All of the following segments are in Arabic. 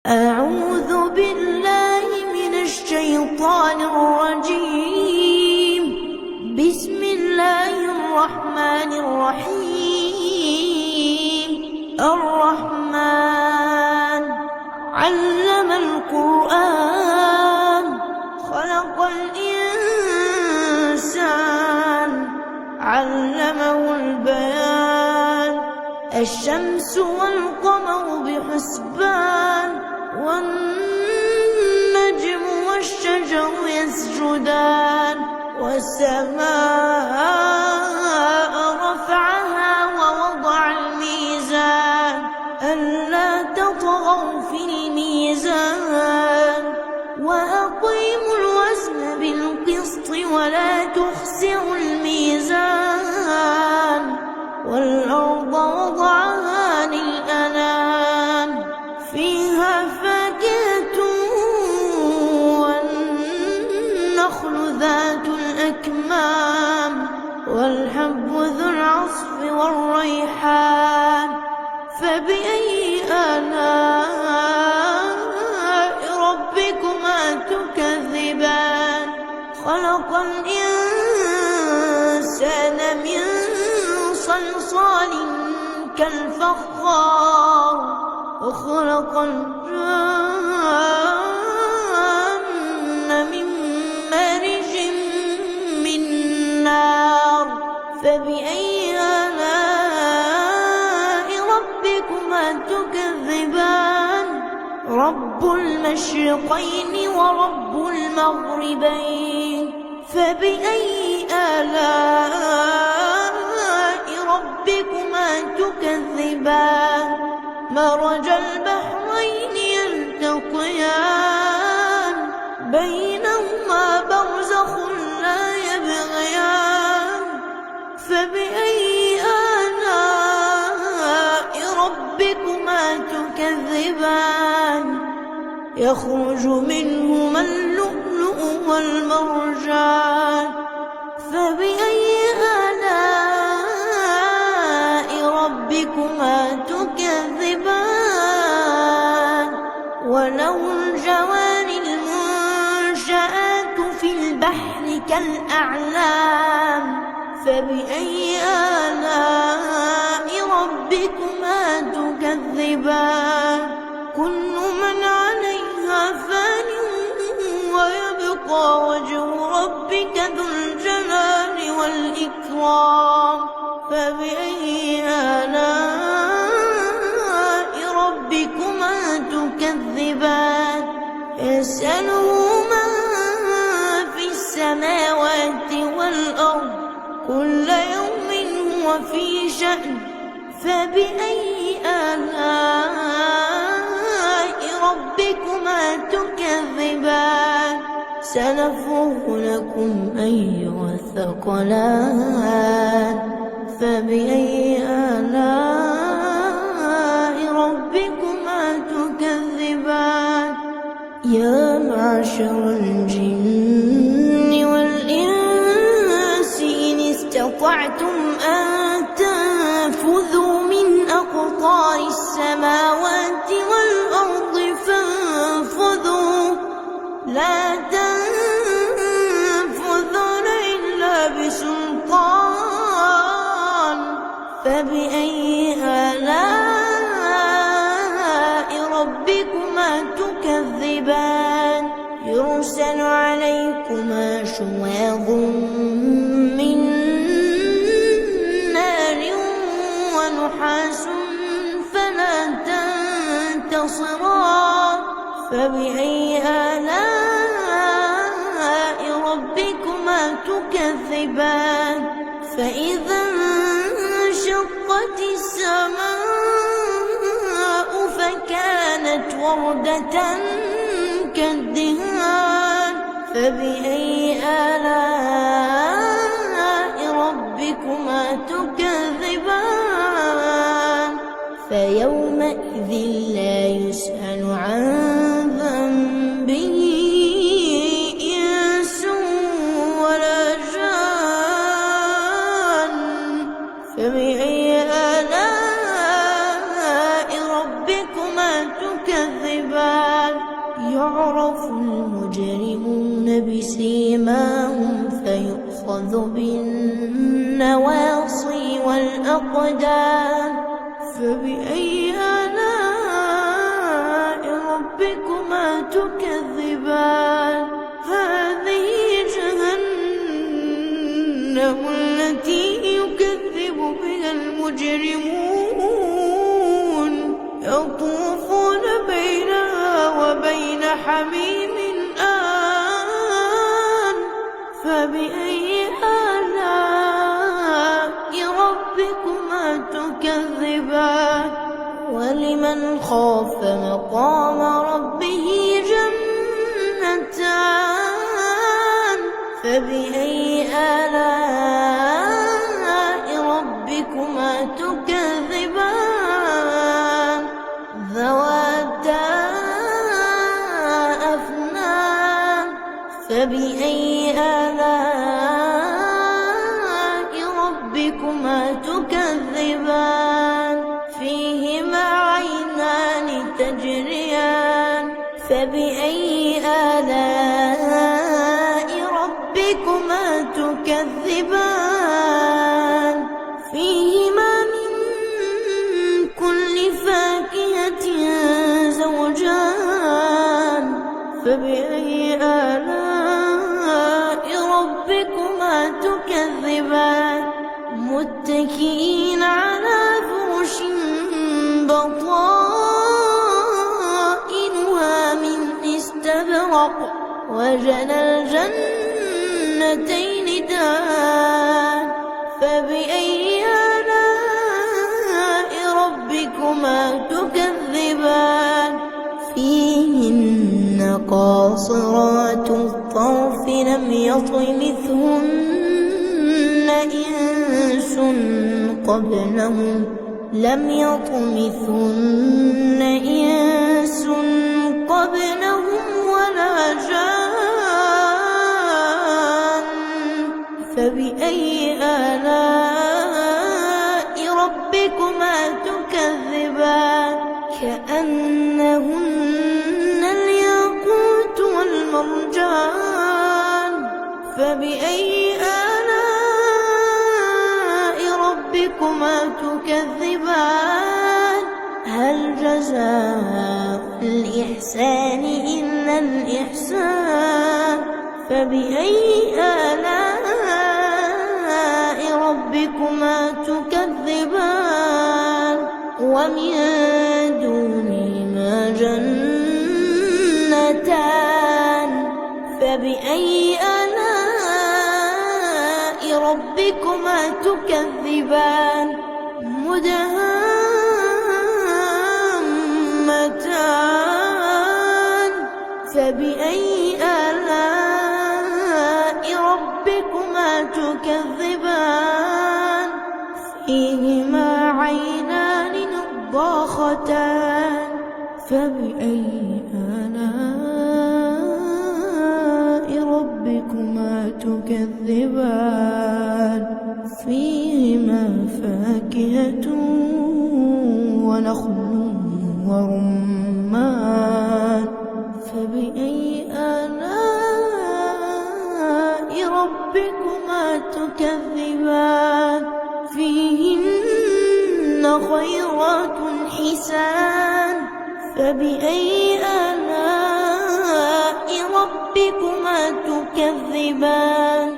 أعوذ بالله من الشيطان الرجيم. بسم الله الرحمن الرحيم. الرحمن علم القرآن خلق الإنسان علمه البيان. الشمس والقمر بحسبان والنجم والشجر يسجدان. والسماء رفعها ووضع الميزان ألا تطغوا في الميزان وأقيموا الوزن بالقسط ولا تخسروا الميزان. والأرض وضعها للأنام فيها فاكهة والنخل ذات الأكمام والحب ذو العصف والريحان. فبأي آلاء ربكما تكذبان؟ خلق الإنسان من صلصال كالفخار وخلق الجن من مارج من نار. فبأي آلاء ربكما تكذبان؟ رب المشرقين ورب المغربين. فبأي آلاء ربكما تكذبان؟ مرج البحرين يلتقيان بينهما برزخ لا يبغيان. فبأي آلاء ربكما تكذبان؟ يخرج منهما اللؤلؤ والمرجان. فبأي آلاء ربكما تكذبان؟ وله الجوار المنشآت في البحر كالأعلام. فبأي آلاء ربكما تكذبان؟ كل من عليها فان ويبقى وجه ربك ذو الجلال والإكرام. فبأي آلاء ربكما تكذبان؟ يسأله من في السماوات والأرض كل يوم هو في شأن. فبأي آلاء ربكما تكذبان؟ سنفرغ لكم أيها الثقلان. فبأي آلاء ربكما تكذبان؟ يا معشر الجن والإنس إن استطعتم أن تنفذوا من أقطار السماوات والأرض فانفذوا لا تنفذون إلا بسلطان. فبأي آلاء ربكما تكذبان؟ يرسل عليكما شواظ من نار ونحاس فلا تنتصران. فبأي آلاء ربكما تكذبان؟ فإذا انشقت السماء فكانت وردة كالدهان. فبأي آلاء ربكما تكذبان؟ فيومئذ لا يسأل عن ذنبه إنس ولا جان. فبأي آلاء ربكما تكذبان؟ تكذبان يعرف المجرمون بسيماهم فيؤخذ بالنواصي والأقدام فبأي آلاء ربكما تكذبان هذه جهنم التي يكذب بها المجرمون يطوفون بينها وبين حميم آن فبأي آلاء ربكما تكذبان ولمن خاف مقام ربه جنتان فبأي آلاء ربكما تكذبان ذواتا أفنان فبأي آلاء ربكما تكذبان فيهما عينان تجريان فبأي آلاء ربكما تكذبان فيهما من كل فاكهة زوجان فبأي آلاء ربكما تكذبان متكئين على فرش بطائنها من استبرق وجنى الجنتين دان فبأي آلاء ربكما تكذبان فيهن قاصرات الطرف لم يطمثهن إنس قبلهم ولا جان فبأي آلاء ربكما تكذبان كأنهن الياقوت والمرجان فبأي آلاء ربكما تكذبان هل جزاء الإحسان إلا الإحسان فبأي آلاء ربكما تكذبان ومن دونهما جنتان فبأي آلاء ربكما تكذبان مدهامتان فبأي آلاء ربكما تكذبان فيهما عينان نضاختان فبأي آلاء ربكما تكذبان فيهما فاكهة ونخل ورمان فبأي آلاء ربكما تكذبان فيهن خيرات حسان فبأي آلاء ربكما تكذبان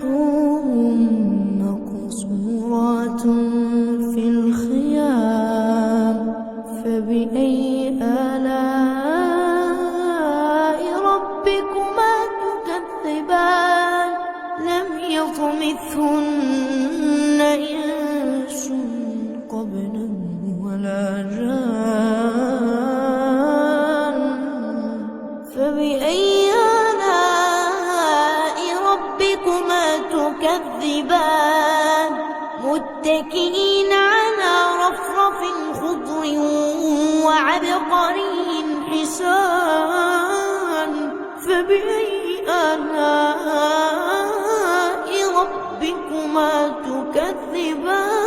حور مقصورات في الخيام فبأي آلاء ربكما تكذبان لم يطمثهن إنس قبلهم ولا جان فبأي آلاء ربكما تكذبان متكئين على رفرف خضر وعبقري حسان فبأي آلاء ربكما تكذبان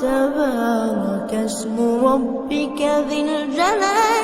تبارك اسم ربك ذي الجلال